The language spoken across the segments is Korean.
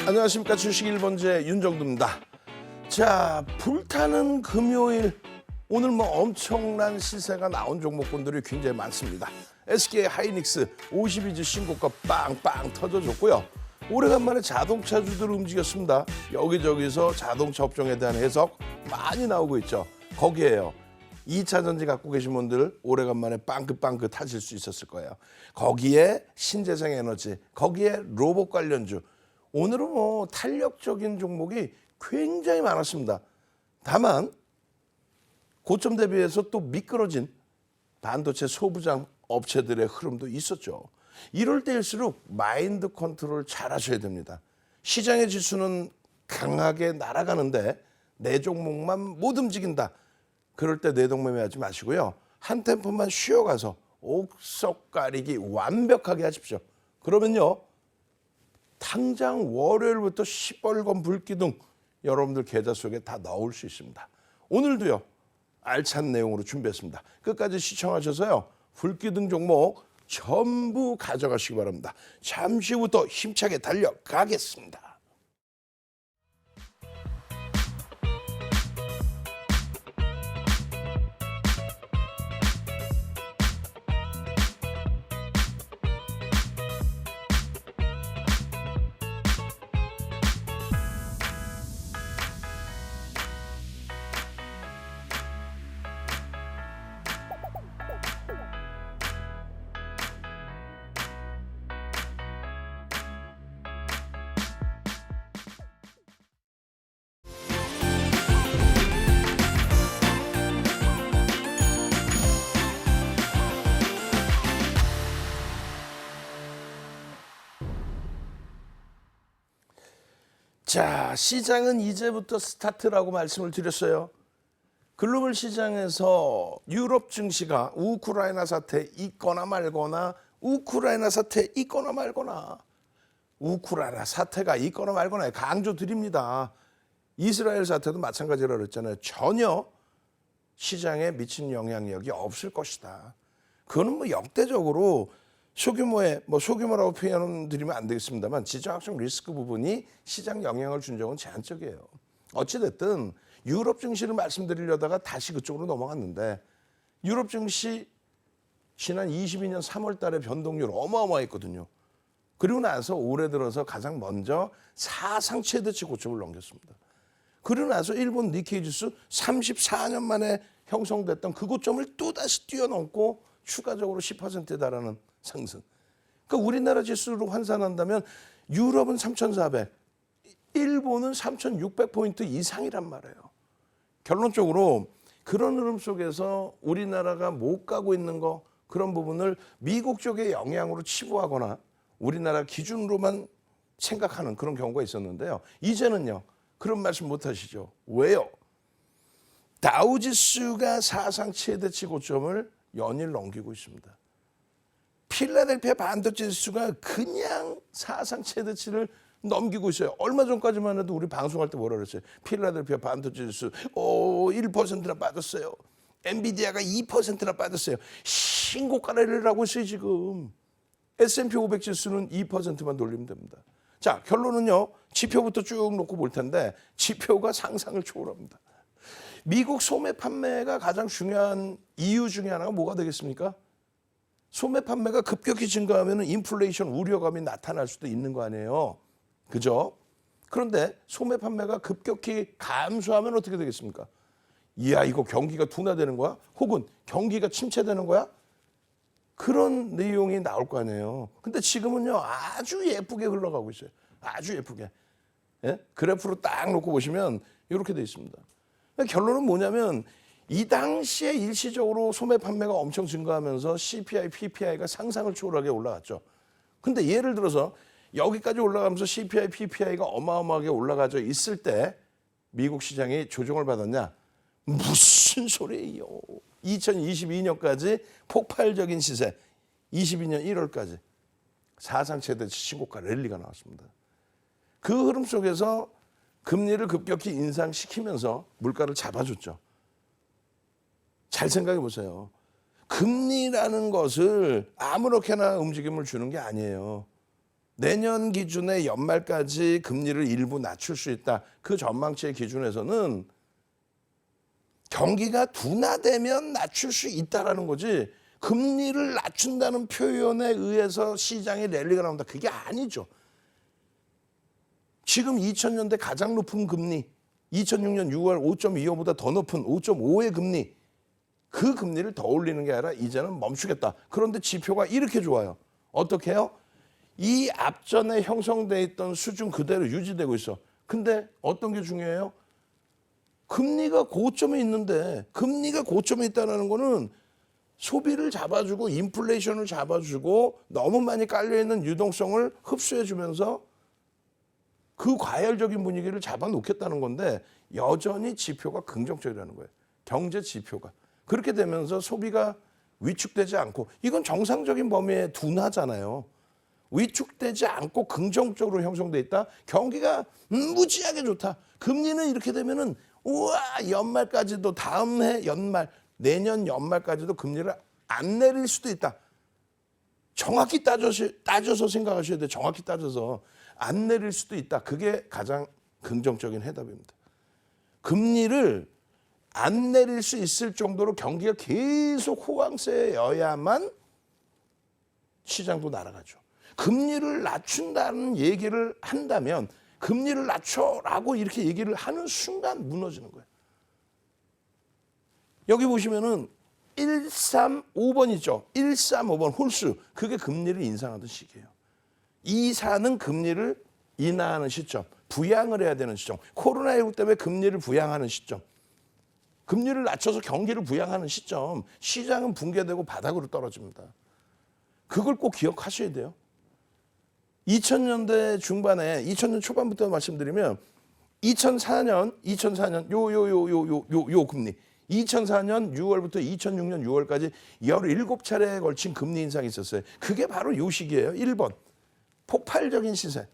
안녕하십니까. 주식 1번째 윤정두입니다. 자, 불타는 금요일, 오늘 엄청난 시세가 나온 종목군들이 굉장히 많습니다. SK 하이닉스 52주 신고가 빵빵 터져줬고요. 오래간만에 자동차주들 움직였습니다. 여기저기서 자동차 업종에 대한 해석 많이 나오고 있죠. 거기에요. 2차 전지 갖고 계신 분들 오래간만에 빵긋빵긋 하실 수 있었을 거예요. 거기에 신재생 에너지, 거기에 로봇 관련주. 오늘은 탄력적인 종목이 굉장히 많았습니다. 다만 고점 대비해서 또 미끄러진 반도체 소부장 업체들의 흐름도 있었죠. 이럴 때일수록 마인드 컨트롤 잘 하셔야 됩니다. 시장의 지수는 강하게 날아가는데 내 종목만 못 움직인다. 그럴 때 내동매매하지 마시고요. 한 템포만 쉬어가서 옥석 가리기 완벽하게 하십시오. 그러면요. 당장 월요일부터 시뻘건 불기둥 여러분들 계좌 속에 다 넣을 수 있습니다. 오늘도요. 알찬 내용으로 준비했습니다. 끝까지 시청하셔서요. 불기둥 종목 전부 가져가시기 바랍니다. 잠시 후부터 힘차게 달려가겠습니다. 자, 시장은 이제부터 스타트라고 말씀을 드렸어요. 글로벌 시장에서 유럽 증시가 우크라이나 사태 있거나 말거나 우크라이나 사태 있거나 말거나 우크라이나 사태가 있거나 말거나 강조 드립니다. 이스라엘 사태도 마찬가지라고 그랬잖아요. 전혀 시장에 미친 영향력이 없을 것이다. 그거는 역대적으로 소규모의 소규모라고 표현은 드리면 안 되겠습니다만 지정학적 리스크 부분이 시장 영향을 준 적은 제한적이에요. 어찌됐든 유럽 증시를 말씀드리려다가 다시 그쪽으로 넘어갔는데 유럽 증시 지난 22년 3월 달에 변동률 어마어마했거든요. 그리고 나서 올해 들어서 가장 먼저 사상 최대치 고점을 넘겼습니다. 그리고 나서 일본 니케이 지수 34년 만에 형성됐던 그 고점을 또다시 뛰어넘고 추가적으로 10%에 달하는 상승. 그러니까 우리나라 지수로 환산한다면 유럽은 3,400, 일본은 3,600포인트 이상이란 말이에요. 결론적으로 그런 흐름 속에서 우리나라가 못 가고 있는 거 그런 부분을 미국 쪽의 영향으로 치부하거나 우리나라 기준으로만 생각하는 그런 경우가 있었는데요. 이제는요. 그런 말씀 못 하시죠. 왜요? 다우지수가 사상 최대치 고점을 연일 넘기고 있습니다. 필라델피아 반도체 지수가 그냥 사상 최대치를 넘기고 있어요. 얼마 전까지만 해도 우리 방송할 때 뭐라 그랬어요? 필라델피아 반도체 지수 1%나 빠졌어요. 엔비디아가 2%나 빠졌어요. 신고가를 하고 있어요 지금. S&P 500 지수는 2%만 돌리면 됩니다. 자, 결론은요. 지표부터 쭉 놓고 볼 텐데 지표가 상상을 초월합니다. 미국 소매 판매가 가장 중요한 이유 중에 하나가 뭐가 되겠습니까? 소매 판매가 급격히 증가하면 인플레이션 우려감이 나타날 수도 있는 거 아니에요. 그죠? 그런데 소매 판매가 급격히 감소하면 어떻게 되겠습니까? 이야, 이거 경기가 둔화되는 거야? 혹은 경기가 침체되는 거야? 그런 내용이 나올 거 아니에요. 근데 지금은요, 아주 예쁘게 흘러가고 있어요. 아주 예쁘게. 예? 그래프로 딱 놓고 보시면 이렇게 돼 있습니다. 결론은 뭐냐면 이 당시에 일시적으로 소매 판매가 엄청 증가하면서 CPI, PPI가 상상을 초월하게 올라갔죠. 근데 예를 들어서 여기까지 올라가면서 CPI, PPI가 어마어마하게 올라가져 있을 때 미국 시장이 조정을 받았냐? 무슨 소리예요. 2022년까지 폭발적인 시세, 22년 1월까지 사상 최대치 신고가 랠리가 나왔습니다. 그 흐름 속에서 금리를 급격히 인상시키면서 물가를 잡아줬죠. 잘 생각해 보세요. 금리라는 것을 아무렇게나 움직임을 주는 게 아니에요. 내년 기준의 연말까지 금리를 일부 낮출 수 있다. 그 전망치의 기준에서는 경기가 둔화되면 낮출 수 있다라는 거지, 금리를 낮춘다는 표현에 의해서 시장에 랠리가 나온다. 그게 아니죠. 지금 2000년대 가장 높은 금리, 2006년 6월 5.25보다 더 높은 5.5의 금리, 그 금리를 더 올리는 게 아니라 이제는 멈추겠다. 그런데 지표가 이렇게 좋아요. 어떻게 해요? 이 앞전에 형성돼 있던 수준 그대로 유지되고 있어. 근데 어떤 게 중요해요? 금리가 고점에 있는데, 금리가 고점에 있다는 거는 소비를 잡아주고 인플레이션을 잡아주고 너무 많이 깔려있는 유동성을 흡수해주면서 그 과열적인 분위기를 잡아놓겠다는 건데, 여전히 지표가 긍정적이라는 거예요. 경제 지표가. 그렇게 되면서 소비가 위축되지 않고, 이건 정상적인 범위의 둔화잖아요. 위축되지 않고 긍정적으로 형성돼 있다. 경기가 무지하게 좋다. 금리는 이렇게 되면은 우와, 연말까지도, 다음 해 연말, 내년 연말까지도 금리를 안 내릴 수도 있다. 정확히 따져서 생각하셔야 돼요. 정확히 따져서 안 내릴 수도 있다. 그게 가장 긍정적인 해답입니다. 금리를 안 내릴 수 있을 정도로 경기가 계속 호황세여야만 시장도 날아가죠. 금리를 낮춘다는 얘기를 한다면, 금리를 낮춰라고 이렇게 얘기를 하는 순간 무너지는 거예요. 여기 보시면은 135번 있죠. 135번 홀수. 그게 금리를 인상하던 시기예요. 24는 금리를 인하하는 시점. 부양을 해야 되는 시점. 코로나19 때문에 금리를 부양하는 시점. 금리를 낮춰서 경기를 부양하는 시점. 시장은 붕괴되고 바닥으로 떨어집니다. 그걸 꼭 기억하셔야 돼요. 2000년대 중반에, 2000년 초반부터 말씀드리면 2004년 요 금리, 2004년 6월부터 2006년 6월까지 17차례에 걸친 금리 인상이 있었어요. 그게 바로 요 시기예요. 1번. 폭발적인 시세.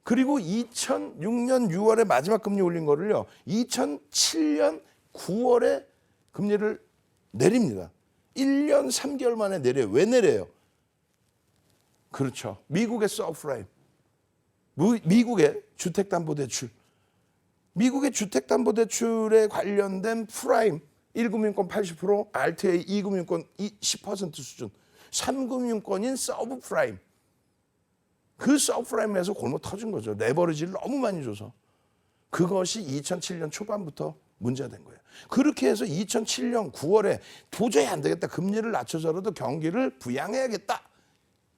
그리고 2006년 6월에 마지막 금리 올린 거를요, 2007년 9월에 금리를 내립니다. 1년 3개월 만에 내려요. 왜 내려요? 그렇죠. 미국의 서브프라임. 미국의 주택담보대출. 미국의 주택담보대출에 관련된 프라임 1금융권 80%, RTA 2금융권 10% 수준. 3금융권인 서브프라임. 그 서브프라임에서 골목 터진 거죠. 레버리지를 너무 많이 줘서. 그것이 2007년 초반부터 문제가 된 거예요. 그렇게 해서 2007년 9월에 도저히 안 되겠다. 금리를 낮춰서라도 경기를 부양해야겠다.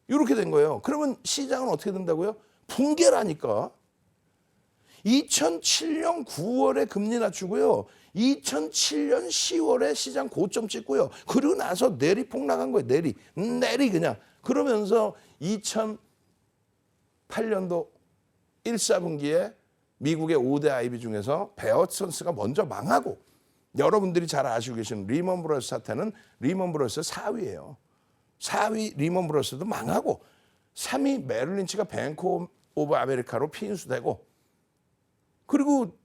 이렇게 된 거예요. 그러면 시장은 어떻게 된다고요? 붕괴라니까. 2007년 9월에 금리 낮추고요. 2007년 10월에 시장 고점 찍고요. 그리고 나서 내리 폭락한 거예요. 내리 그냥. 그러면서 2008년도 1사분기에 미국의 5대 IB 중에서 베어슨스가 먼저 망하고, 여러분들이 잘 아시고 계시는 리먼 브러스 사태는 리먼 브러스 4위예요. 4위 리먼 브러스도 망하고, 3위 메릴 린치가 뱅크 오브 아메리카로 피인수되고, 그리고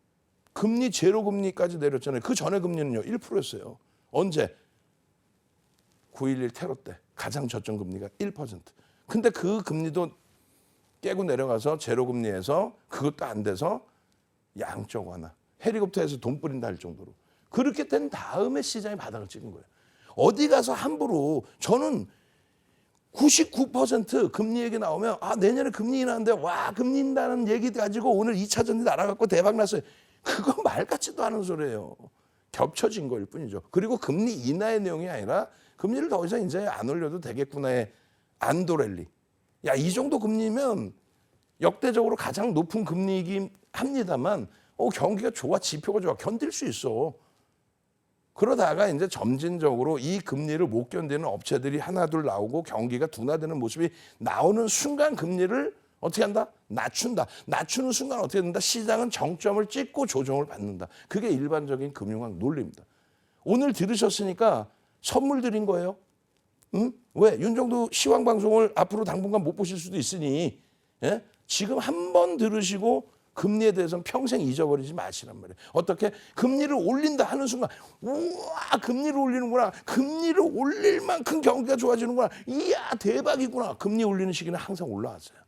금리 제로 금리까지 내렸잖아요. 그 전에 금리는요 1%였어요. 언제? 9.11 테러 때 가장 저점 금리가 1%. 근데 그 금리도 깨고 내려가서 제로 금리에서 그것도 안 돼서 양적 완화, 헬리콥터에서 돈 뿌린다 할 정도로 그렇게 된 다음에 시장이 바닥을 찍은 거예요. 어디 가서 함부로, 저는 99% 금리 얘기 나오면 내년에 금리 인하는데 금리 인다는 얘기 가지고 오늘 2차 전지 날아갔고 대박 났어요. 그거 말 같지도 않은 소리예요. 겹쳐진 거일 뿐이죠. 그리고 금리 인하의 내용이 아니라 금리를 더 이상 이제 안 올려도 되겠구나의 안도랠리. 이 정도 금리면 역대적으로 가장 높은 금리이긴 합니다만 경기가 좋아, 지표가 좋아, 견딜 수 있어. 그러다가 이제 점진적으로 이 금리를 못 견디는 업체들이 하나둘 나오고 경기가 둔화되는 모습이 나오는 순간 금리를 어떻게 한다? 낮춘다. 낮추는 순간 어떻게 된다? 시장은 정점을 찍고 조정을 받는다. 그게 일반적인 금융학 논리입니다. 오늘 들으셨으니까 선물 드린 거예요. 응? 왜? 윤정도 시황 방송을 앞으로 당분간 못 보실 수도 있으니, 예? 지금 한 번 들으시고 금리에 대해서는 평생 잊어버리지 마시란 말이에요. 어떻게? 금리를 올린다 하는 순간, 우와, 금리를 올리는구나. 금리를 올릴 만큼 경기가 좋아지는구나. 이야, 대박이구나. 금리 올리는 시기는 항상 올라왔어요.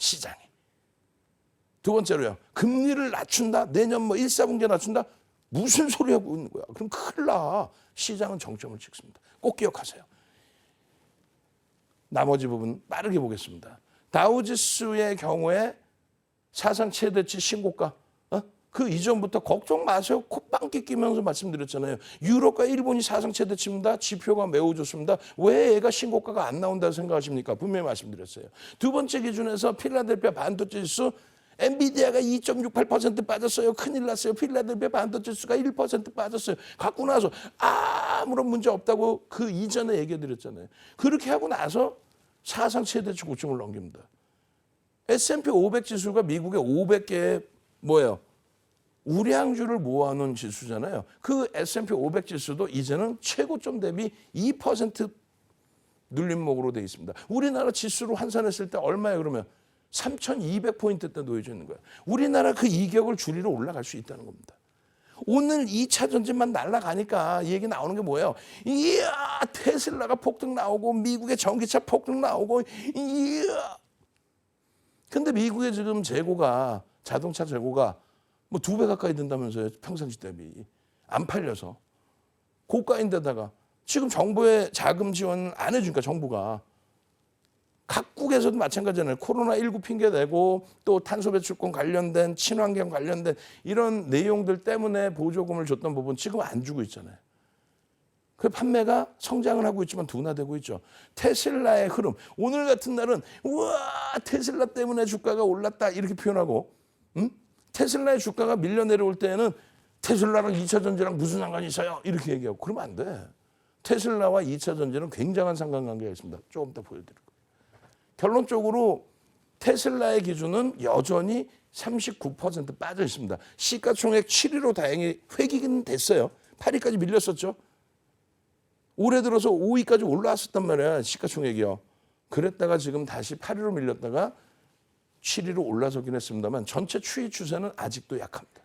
시장이. 두 번째로요. 금리를 낮춘다. 내년 뭐 1, 4분기에 낮춘다. 무슨 소리 하고 있는 거야. 그럼 큰일 나. 시장은 정점을 찍습니다. 꼭 기억하세요. 나머지 부분 빠르게 보겠습니다. 다우지수의 경우에 사상 최대치 신고가. 그 이전부터 걱정 마세요. 콧방귀 끼면서 말씀드렸잖아요. 유럽과 일본이 사상 최대치입니다. 지표가 매우 좋습니다. 왜 얘가 신고가가 안 나온다고 생각하십니까? 분명히 말씀드렸어요. 두 번째 기준에서 필라델피아 반도체 지수 엔비디아가 2.68% 빠졌어요. 큰일 났어요. 필라델피아 반도체 지수가 1% 빠졌어요. 갖고 나서 아무런 문제 없다고 그 이전에 얘기해드렸잖아요. 그렇게 하고 나서 사상 최대치 고점을 넘깁니다. S&P 500 지수가 미국의 500개의 뭐예요? 우량주를 모아놓은 지수잖아요. 그 S&P 500 지수도 이제는 최고점 대비 2% 눌림목으로 되어 있습니다. 우리나라 지수로 환산했을 때 얼마예요? 그러면 3,200포인트 때 놓여져 있는 거예요. 우리나라 그 이격을 줄이러 올라갈 수 있다는 겁니다. 오늘 2차 전지만 날아가니까 이 얘기 나오는 게 뭐예요? 이야, 테슬라가 폭등 나오고 미국의 전기차 폭등 나오고 이야. 근데 미국의 지금 재고가 자동차 재고가 뭐 2배 가까이 된다면서요. 평상시 대비. 안 팔려서. 고가인데다가 지금 정부의 자금 지원을 안 해주니까 정부가. 각국에서도 마찬가지잖아요. 코로나19 핑계대고 또 탄소 배출권 관련된 친환경 관련된 이런 내용들 때문에 보조금을 줬던 부분 지금 안 주고 있잖아요. 그 판매가 성장을 하고 있지만 둔화되고 있죠. 테슬라의 흐름. 오늘 같은 날은 우와 테슬라 때문에 주가가 올랐다 이렇게 표현하고 테슬라의 주가가 밀려 내려올 때에는 테슬라랑 2차 전지랑 무슨 상관이 있어요? 이렇게 얘기하고 그러면 안 돼. 테슬라와 2차 전지는 굉장한 상관관계가 있습니다. 조금 더 보여드릴 거예요. 결론적으로 테슬라의 기준은 여전히 39% 빠져 있습니다. 시가총액 7위로 다행히 회귀는 됐어요. 8위까지 밀렸었죠. 올해 들어서 5위까지 올라왔었단 말이야. 시가총액이요. 그랬다가 지금 다시 8위로 밀렸다가 7위로 올라서긴 했습니다만 전체 추이 추세는 아직도 약합니다.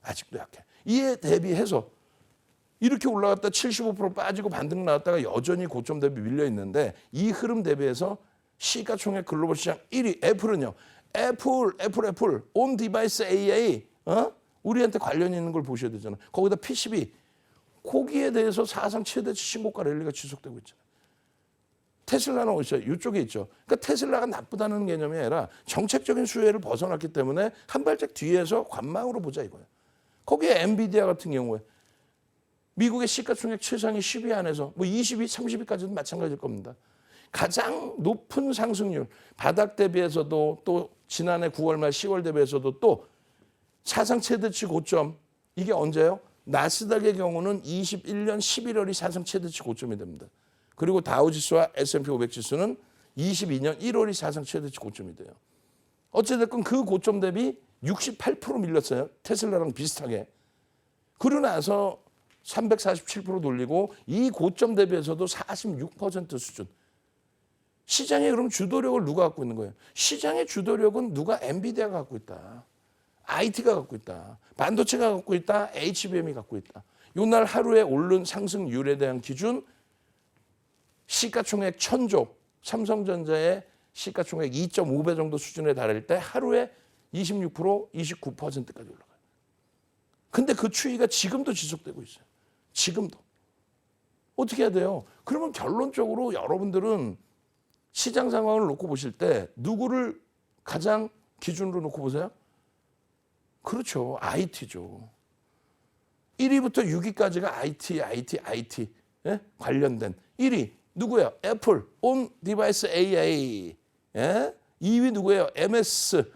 아직도 약해. 이에 대비해서 이렇게 올라갔다 75% 빠지고 반등 나왔다가 여전히 고점 대비 밀려 있는데 이 흐름 대비해서 시가총액 글로벌 시장 1위 애플은요. 애플 온 디바이스 AI 우리한테 관련이 있는 걸 보셔야 되잖아요. 거기다 PCB 거기에 대해서 사상 최대치 신고가 랠리가 지속되고 있잖아요. 테슬라는 어디 있어요? 이쪽에 있죠. 그러니까 테슬라가 나쁘다는 개념이 아니라 정책적인 수혜를 벗어났기 때문에 한 발짝 뒤에서 관망으로 보자 이거예요. 거기에 엔비디아 같은 경우에 미국의 시가총액 최상위 10위 안에서 뭐 20위, 30위까지도 마찬가지일 겁니다. 가장 높은 상승률, 바닥 대비해서도 또 지난해 9월 말 10월 대비해서도 또 사상 최대치 고점 이게 언제예요? 나스닥의 경우는 21년 11월이 사상 최대치 고점이 됩니다. 그리고 다우지수와 S&P 500 지수는 22년 1월이 사상 최대치 고점이 돼요. 어찌됐건 그 고점 대비 68% 밀렸어요. 테슬라랑 비슷하게. 그러고 나서 347% 돌리고 이 고점 대비해서도 46% 수준. 시장에 그럼 주도력을 누가 갖고 있는 거예요? 시장의 주도력은 누가 엔비디아가 갖고 있다. IT가 갖고 있다. 반도체가 갖고 있다. HBM이 갖고 있다. 이날 하루에 오른 상승률에 대한 기준 시가총액 1000조 삼성전자의 시가총액 2.5배 정도 수준에 달할 때 하루에 26%, 29%까지 올라가요. 근데 그 추이가 지금도 지속되고 있어요. 지금도. 어떻게 해야 돼요? 그러면 결론적으로 여러분들은 시장 상황을 놓고 보실 때 누구를 가장 기준으로 놓고 보세요? 그렇죠. IT죠. 1위부터 6위까지가 IT 예? 관련된 1위 누구예요? 애플, 온 디바이스 AI. 예? 2위 누구예요? MS,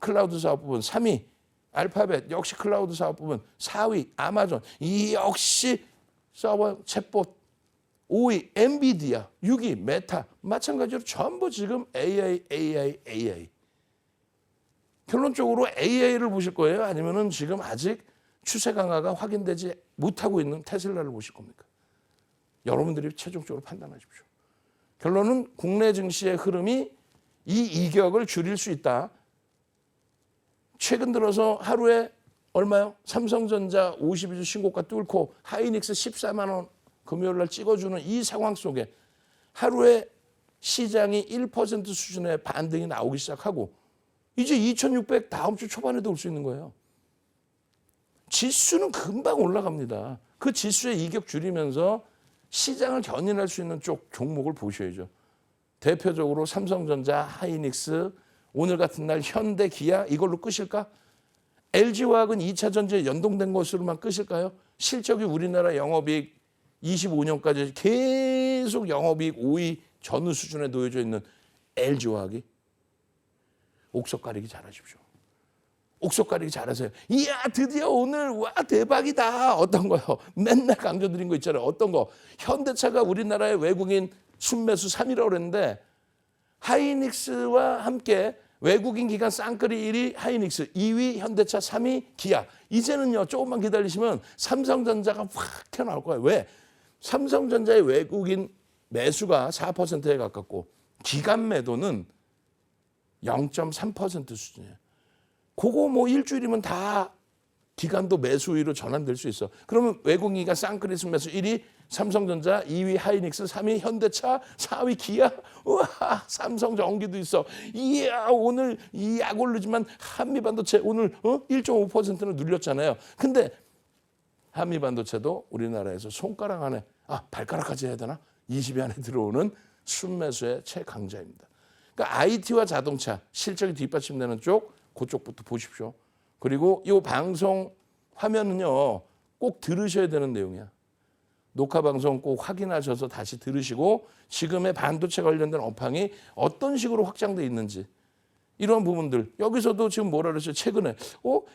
클라우드 사업 부분. 3위, 알파벳, 역시 클라우드 사업 부분. 4위, 아마존. 이 역시 서버 챗봇. 5위, 엔비디아. 6위, 메타. 마찬가지로 전부 지금 AI. 결론적으로 AI를 보실 거예요? 아니면은 지금 아직 추세 강화가 확인되지 못하고 있는 테슬라를 보실 겁니까? 여러분들이 최종적으로 판단하십시오. 결론은 국내 증시의 흐름이 이 이격을 줄일 수 있다. 최근 들어서 하루에 얼마요? 삼성전자 52주 신고가 뚫고 하이닉스 14만 원 금요일 날 찍어주는 이 상황 속에 하루에 시장이 1% 수준의 반등이 나오기 시작하고 이제 2600 다음 주 초반에도 올 수 있는 거예요. 지수는 금방 올라갑니다. 그 지수의 이격 줄이면서 시장을 견인할 수 있는 쪽 종목을 보셔야죠. 대표적으로 삼성전자, 하이닉스, 오늘 같은 날 현대, 기아 이걸로 끝일까? LG화학은 2차 전지에 연동된 것으로만 끝일까요? 실적이 우리나라 영업이익 25년까지 계속 영업이익 5위 전후 수준에 놓여져 있는 LG화학이 옥석 가리기 잘하십시오. 옥석 가리기 잘하세요. 이야 드디어 오늘 와 대박이다. 어떤 거요? 맨날 강조드린 거 있잖아요. 어떤 거? 현대차가 우리나라의 외국인 순매수 3위라고 그랬는데 하이닉스와 함께 외국인 기관 쌍끌이 1위 하이닉스, 2위 현대차, 3위 기아. 이제는요 조금만 기다리시면 삼성전자가 확 튀어나올 거예요. 왜? 삼성전자의 외국인 매수가 4%에 가깝고 기관 매도는 0.3% 수준이에요. 그거 뭐 일주일이면 다 기관도 매수 우위로 전환될 수 있어. 그러면 외국인기관 쌍끌이 순매수 1위 삼성전자, 2위 하이닉스, 3위 현대차, 4위 기아. 우와 삼성전기도 있어. 이야 오늘 이 약 오르지만 한미반도체 오늘 1.5%는 눌렸잖아요. 근데 한미반도체도 우리나라에서 손가락 안에 발가락까지 해야 되나? 20위 안에 들어오는 순매수의 최강자입니다. 그러니까 IT와 자동차 실적이 뒷받침되는 쪽 그쪽부터 보십시오. 그리고 이 방송 화면은요 꼭 들으셔야 되는 내용이야. 녹화 방송 꼭 확인하셔서 다시 들으시고 지금의 반도체 관련된 업황이 어떤 식으로 확장돼 있는지 이런 부분들 여기서도 지금 뭐라 그랬어요? 최근에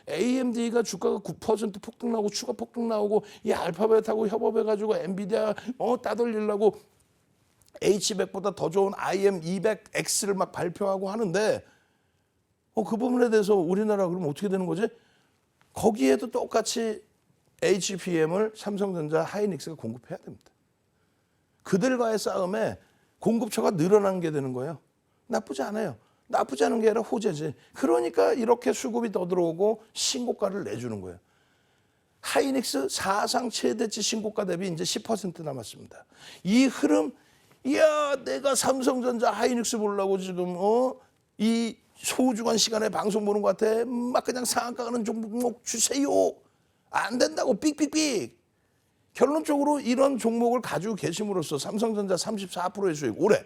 AMD가 주가가 9% 폭등 나오고 추가 폭등 나오고 이 알파벳하고 협업해가지고 엔비디아 따돌리려고 H100보다 더 좋은 IM200X를 막 발표하고 하는데 그 부분에 대해서 우리나라 그러면 어떻게 되는 거지? 거기에도 똑같이 HBM을 삼성전자, 하이닉스가 공급해야 됩니다. 그들과의 싸움에 공급처가 늘어나는 게 되는 거예요. 나쁘지 않아요. 나쁘지 않은 게 아니라 호재지. 그러니까 이렇게 수급이 더 들어오고 신고가를 내주는 거예요. 하이닉스 사상 최대치 신고가 대비 이제 10% 남았습니다. 이 흐름, 이야 내가 삼성전자, 하이닉스 보려고 지금 이 소중한 시간에 방송 보는 것 같아. 막 그냥 상한가 가는 종목 주세요. 안 된다고 삑삑삑. 결론적으로 이런 종목을 가지고 계심으로써 삼성전자 34%의 수익 올해.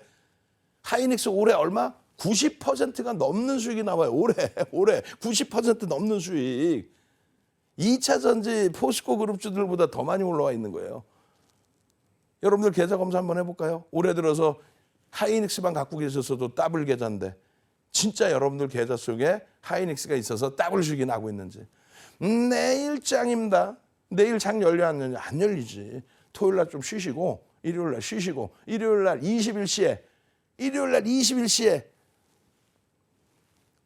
하이닉스 올해 얼마? 90%가 넘는 수익이 나와요. 올해 90% 넘는 수익. 2차 전지 포스코 그룹주들보다 더 많이 올라와 있는 거예요. 여러분들 계좌 검사 한번 해볼까요? 올해 들어서 하이닉스만 갖고 계셨어도 더블 계좌인데 진짜 여러분들 계좌 속에 하이닉스가 있어서 더블 수익이 나고 있는지. 내일 장입니다. 내일 장 열려 안 열려? 안 열리지. 토요일 날 좀 쉬시고 일요일 날 쉬시고 일요일 날 21시에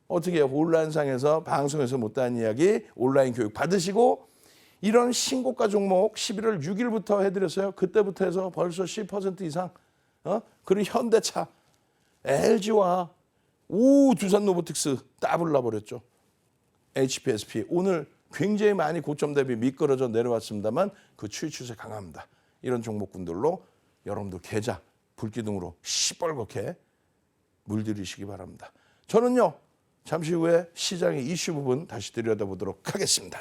어떻게 해요? 온라인상에서 방송에서 못다한 이야기 온라인 교육 받으시고 이런 신고가 종목 11월 6일부터 해드렸어요. 그때부터 해서 벌써 10% 이상 그리고 현대차, LG와 두산로보틱스 더블 나버렸죠. HPSP 오늘 굉장히 많이 고점 대비 미끄러져 내려왔습니다만 그 추이 추세 강합니다. 이런 종목군들로 여러분들 계좌 불기둥으로 시뻘겋게 물들이시기 바랍니다. 저는요 잠시 후에 시장의 이슈 부분 다시 들여다보도록 하겠습니다.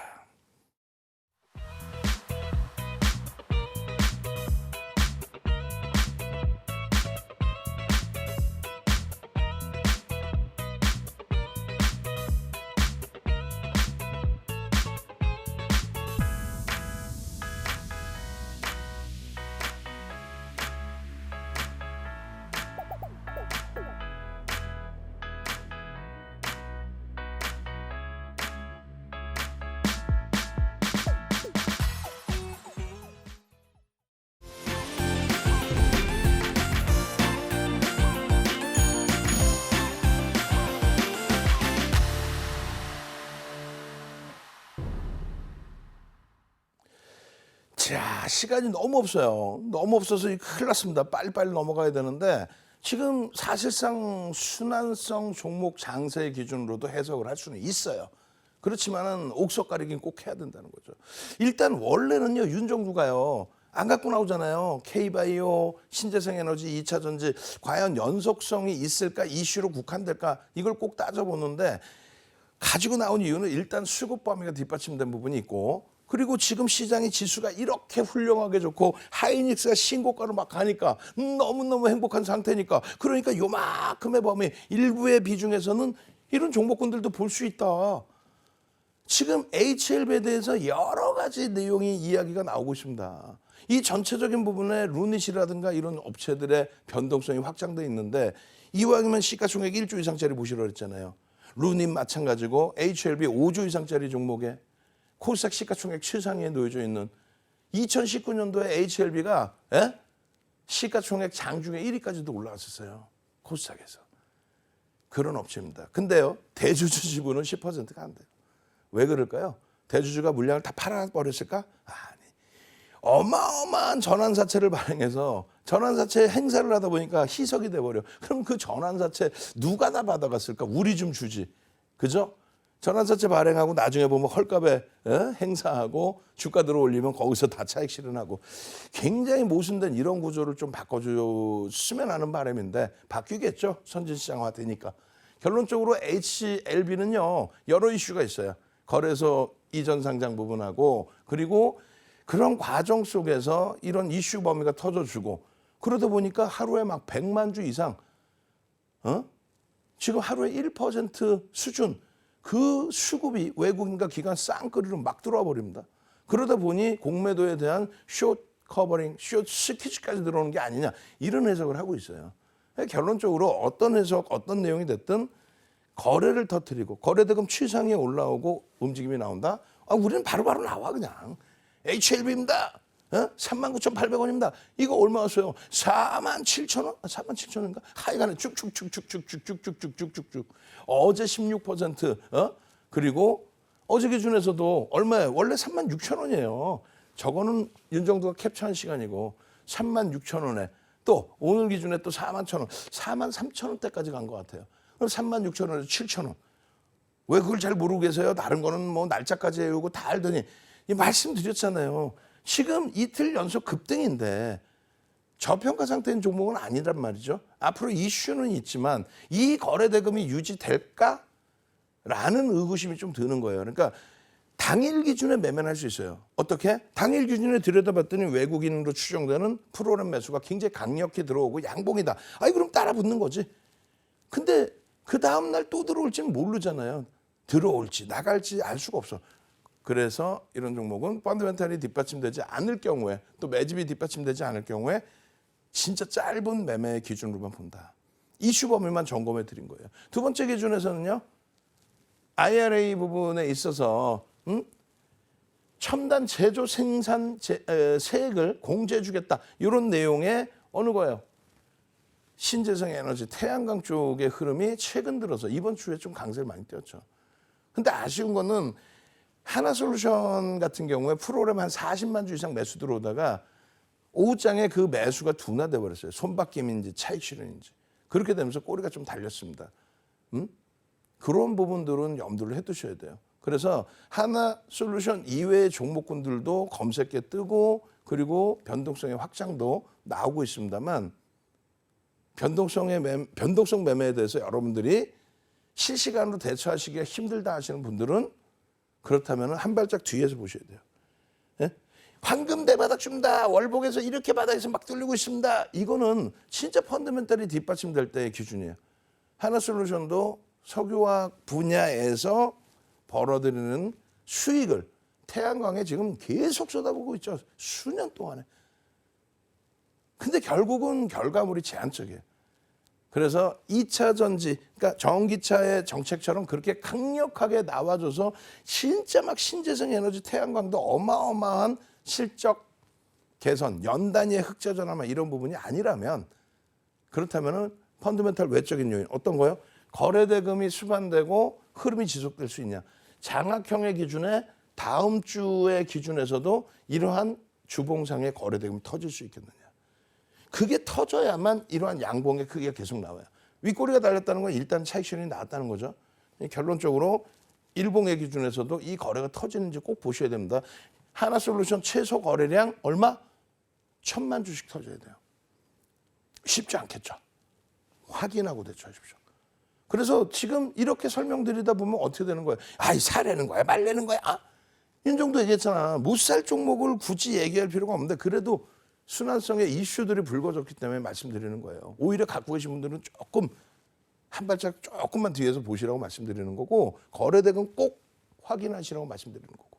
자, 시간이 너무 없어요. 너무 없어서 큰일 났습니다. 빨리빨리 넘어가야 되는데 지금 사실상 순환성 종목 장세 기준으로도 해석을 할 수는 있어요. 그렇지만은 옥석 가리기는 꼭 해야 된다는 거죠. 일단 원래는요 윤정두가요 안 갖고 나오잖아요. K바이오, 신재생에너지, 2차 전지 과연 연속성이 있을까? 이슈로 국한될까? 이걸 꼭 따져보는데 가지고 나온 이유는 일단 수급 범위가 뒷받침된 부분이 있고 그리고 지금 시장의 지수가 이렇게 훌륭하게 좋고 하이닉스가 신고가로 막 가니까 너무너무 행복한 상태니까 그러니까 요만큼의 범위 일부의 비중에서는 이런 종목군들도 볼 수 있다. 지금 HLB에 대해서 여러 가지 내용이 이야기가 나오고 있습니다. 이 전체적인 부분에 루닛이라든가 이런 업체들의 변동성이 확장돼 있는데 이왕이면 시가총액 1조 이상짜리 보시라고 그랬잖아요. 루닛 마찬가지고 HLB 5조 이상짜리 종목에 코스닥 시가총액 최상위에 놓여져 있는 2019년도에 HLB가 시가총액 장중에 1위까지도 올라갔었어요. 코스닥에서. 그런 업체입니다. 근데요. 대주주 지분은 10%가 안 돼요. 왜 그럴까요? 대주주가 물량을 다 팔아버렸을까? 아니. 어마어마한 전환사채를 발행해서 전환사채 행사를 하다 보니까 희석이 돼버려. 그럼 그 전환사채 누가 다 받아갔을까? 우리 좀 주지. 그죠? 전환사채 발행하고 나중에 보면 헐값에 행사하고 주가 들어올리면 거기서 다 차익 실현하고 굉장히 모순된 이런 구조를 좀 바꿔줬으면 하는 바람인데 바뀌겠죠. 선진시장화 되니까. 결론적으로 HLB는요. 여러 이슈가 있어요. 거래소 이전 상장 부분하고 그리고 그런 과정 속에서 이런 이슈 범위가 터져주고 그러다 보니까 하루에 막 100만 주 이상 지금 하루에 1% 수준 그 수급이 외국인과 기관 쌍끌이로 막 들어와 버립니다. 그러다 보니 공매도에 대한 숏 커버링, 숏 스퀴즈까지 들어오는 게 아니냐 이런 해석을 하고 있어요. 결론적으로 어떤 해석, 어떤 내용이 됐든 거래를 터뜨리고 거래대금 최상위에 올라오고 움직임이 나온다. 우리는 바로바로 나와 그냥. HLB입니다. 39,800원입니다. 이거 얼마였어요? 47,000원? 47,000원인가? 하여간에 쭉쭉쭉쭉쭉쭉쭉쭉쭉쭉. 어제 16%. 그리고 어제 기준에서도 얼마예요? 원래 36,000원이에요. 저거는 윤정도가 캡처한 시간이고 36,000원에 또 오늘 기준에 또 41,000원, 43,000원대까지 간 것 같아요. 그럼 36,000원에서 7,000원. 왜 그걸 잘 모르고 계세요? 다른 거는 뭐 날짜까지 외우고 다 알더니 말씀드렸잖아요. 지금 이틀 연속 급등인데 저평가 상태인 종목은 아니란 말이죠. 앞으로 이슈는 있지만 이 거래 대금이 유지될까라는 의구심이 좀 드는 거예요. 그러니까 당일 기준에 매매를 할 수 있어요. 어떻게? 당일 기준에 들여다봤더니 외국인으로 추정되는 프로그램 매수가 굉장히 강력히 들어오고 양봉이다. 그럼 따라 붙는 거지. 근데 그 다음 날 또 들어올지는 모르잖아요. 들어올지 나갈지 알 수가 없어. 그래서 이런 종목은 펀더멘탈이 뒷받침되지 않을 경우에 또 매집이 뒷받침되지 않을 경우에 진짜 짧은 매매 기준으로만 본다. 이슈 범위만 점검해 드린 거예요. 두 번째 기준에서는요. IRA 부분에 있어서 첨단 제조 생산 세액을 공제해 주겠다. 이런 내용의 어느 거예요? 신재생 에너지 태양광 쪽의 흐름이 최근 들어서 이번 주에 좀 강세를 많이 띄었죠. 근데 아쉬운 거는 하나솔루션 같은 경우에 프로그램 한 40만 주 이상 매수 들어오다가 오후장에 그 매수가 둔화돼 버렸어요. 손바뀜인지 차익 실현인지. 그렇게 되면서 꼬리가 좀 달렸습니다. 그런 부분들은 염두를 해두셔야 돼요. 그래서 하나솔루션 이외의 종목군들도 검색에 뜨고 그리고 변동성의 확장도 나오고 있습니다만 변동성 매매에 대해서 여러분들이 실시간으로 대처하시기가 힘들다 하시는 분들은 그렇다면 한 발짝 뒤에서 보셔야 돼요. 예? 황금 대바닥 줍니다. 월봉에서 이렇게 바닥에서 막 뚫리고 있습니다. 이거는 진짜 펀더멘탈이 뒷받침될 때의 기준이에요. 하나솔루션도 석유화학 분야에서 벌어들이는 수익을 태양광에 지금 계속 쏟아부고 있죠. 수년 동안에. 근데 결국은 결과물이 제한적이에요. 그래서 2차 전지, 그러니까 전기차의 정책처럼 그렇게 강력하게 나와줘서 진짜 막 신재생 에너지 태양광도 어마어마한 실적 개선, 연 단위의 흑자 전환만 이런 부분이 아니라면 그렇다면은 펀더멘탈 외적인 요인 어떤 거요? 거래 대금이 수반되고 흐름이 지속될 수 있냐? 장악형의 기준에 다음 주의 기준에서도 이러한 주봉상의 거래 대금이 터질 수 있겠느냐? 그게 터져야만 이러한 양봉의 크기가 계속 나와요. 윗꼬리가 달렸다는 건 일단 차익 실현이 나왔다는 거죠. 결론적으로 일봉의 기준에서도 이 거래가 터지는지 꼭 보셔야 됩니다. 하나솔루션 최소 거래량 얼마? 1,000만 주씩 터져야 돼요. 쉽지 않겠죠. 확인하고 대처하십시오. 그래서 지금 이렇게 설명드리다 보면 어떻게 되는 거예요? 아이, 사려는 거야, 말려는 거야. 아, 이 정도 얘기했잖아. 못 살 종목을 굳이 얘기할 필요가 없는데 그래도 순환성의 이슈들이 불거졌기 때문에 말씀드리는 거예요. 오히려 갖고 계신 분들은 조금 한 발짝 조금만 뒤에서 보시라고 말씀드리는 거고, 거래대금 꼭 확인하시라고 말씀드리는 거고.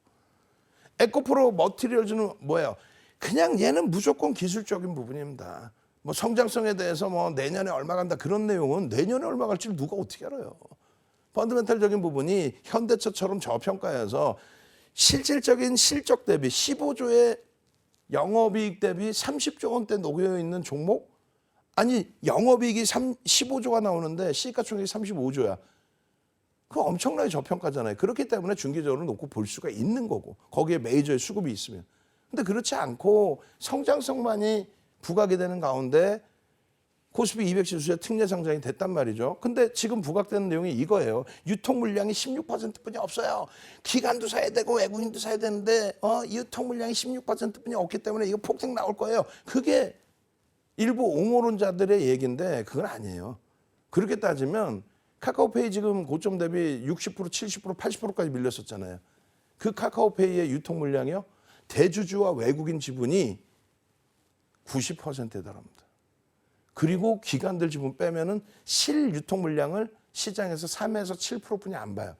에코프로 머티리얼즈는 뭐예요? 그냥 얘는 무조건 기술적인 부분입니다. 뭐 성장성에 대해서 뭐 내년에 얼마 간다 그런 내용은 내년에 얼마 갈지 누가 어떻게 알아요? 펀더멘탈적인 부분이 현대차처럼 저평가해서 실질적인 실적 대비 15조의 영업이익 대비 30조 원대 녹여 있는 종목? 아니, 영업이익이 15조가 나오는데 시가총액이 35조야. 그거 엄청나게 저평가잖아요. 그렇기 때문에 중기적으로 놓고 볼 수가 있는 거고, 거기에 메이저의 수급이 있으면. 근데 그렇지 않고 성장성만이 부각이 되는 가운데 코스피 200 지수의 특례 상장이 됐단 말이죠. 근데 지금 부각되는 내용이 이거예요. 유통 물량이 16%뿐이 없어요. 기관도 사야 되고 외국인도 사야 되는데 유통 물량이 16%뿐이 없기 때문에 이거 폭등 나올 거예요. 그게 일부 옹호론자들의 얘기인데 그건 아니에요. 그렇게 따지면 카카오페이 지금 고점 대비 60%, 70%, 80%까지 밀렸었잖아요. 그 카카오페이의 유통 물량이요. 대주주와 외국인 지분이 90%에 달합니다. 그리고 기관들 지분 빼면은 실유통 물량을 시장에서 3에서 7%뿐이 안 봐요.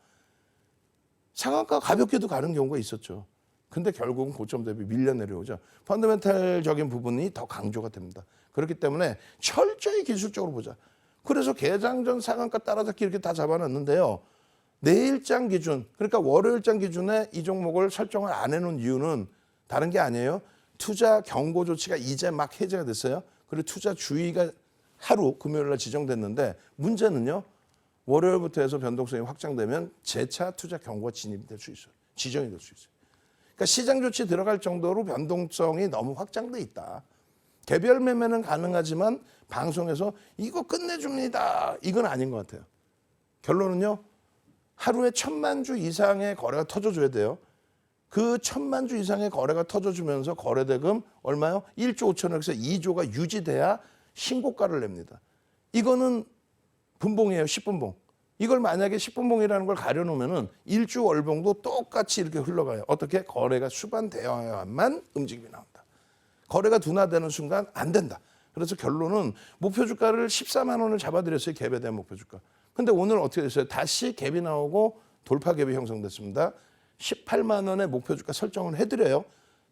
상한가 가볍게도 가는 경우가 있었죠. 근데 결국은 고점 대비 밀려 내려오죠. 펀더멘탈적인 부분이 더 강조가 됩니다. 그렇기 때문에 철저히 기술적으로 보자. 그래서 개장 전 상한가 따라잡기 이렇게 다 잡아놨는데요. 내일장 기준, 그러니까 월요일장 기준에 이 종목을 설정을 안 해놓은 이유는 다른 게 아니에요. 투자 경고 조치가 이제 막 해제가 됐어요. 그리고 투자 주의가 하루 금요일 날 지정됐는데 문제는요. 월요일부터 해서 변동성이 확장되면 재차 투자 경고가 진입이 될 수 있어요. 지정이 될 수 있어요. 그러니까 시장 조치 들어갈 정도로 변동성이 너무 확장돼 있다. 개별 매매는 가능하지만 방송에서 이거 끝내줍니다. 이건 아닌 것 같아요. 결론은요. 하루에 1,000만 주 이상의 거래가 터져줘야 돼요. 그 1,000만 주 이상의 거래가 터져주면서 거래대금 얼마요? 1조 5천억에서 2조가 유지돼야 신고가를 냅니다. 이거는 분봉이에요. 10분봉. 이걸 만약에 10분봉이라는 걸 가려놓으면은 일주 월봉도 똑같이 이렇게 흘러가요. 어떻게? 거래가 수반되어야만 움직임이 나온다. 거래가 둔화되는 순간 안 된다. 그래서 결론은 목표 주가를 14만 원을 잡아드렸어요. 갭에 대한 목표 주가. 근데 오늘 어떻게 됐어요? 다시 갭이 나오고 돌파 갭이 형성됐습니다. 18만 원의 목표 주가 설정을 해드려요.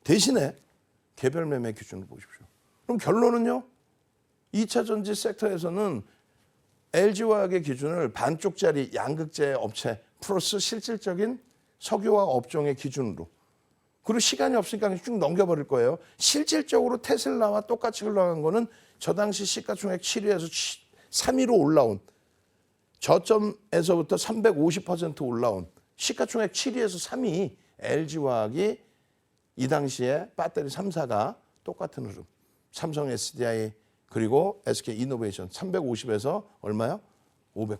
대신에 개별 매매 기준을 보십시오. 그럼 결론은요. 2차 전지 섹터에서는 LG화학의 기준을 반쪽짜리 양극재 업체 플러스 실질적인 석유화학 업종의 기준으로. 그리고 시간이 없으니까 쭉 넘겨버릴 거예요. 실질적으로 테슬라와 똑같이 흘러간 거는 저 당시 시가총액 7위에서 3위로 올라온 저점에서부터 350% 올라온 시가총액 7위에서 3위 LG화학이 이 당시에 배터리 3사가 똑같은 흐름. 삼성 SDI 그리고 SK이노베이션 350에서 얼마요? 500%.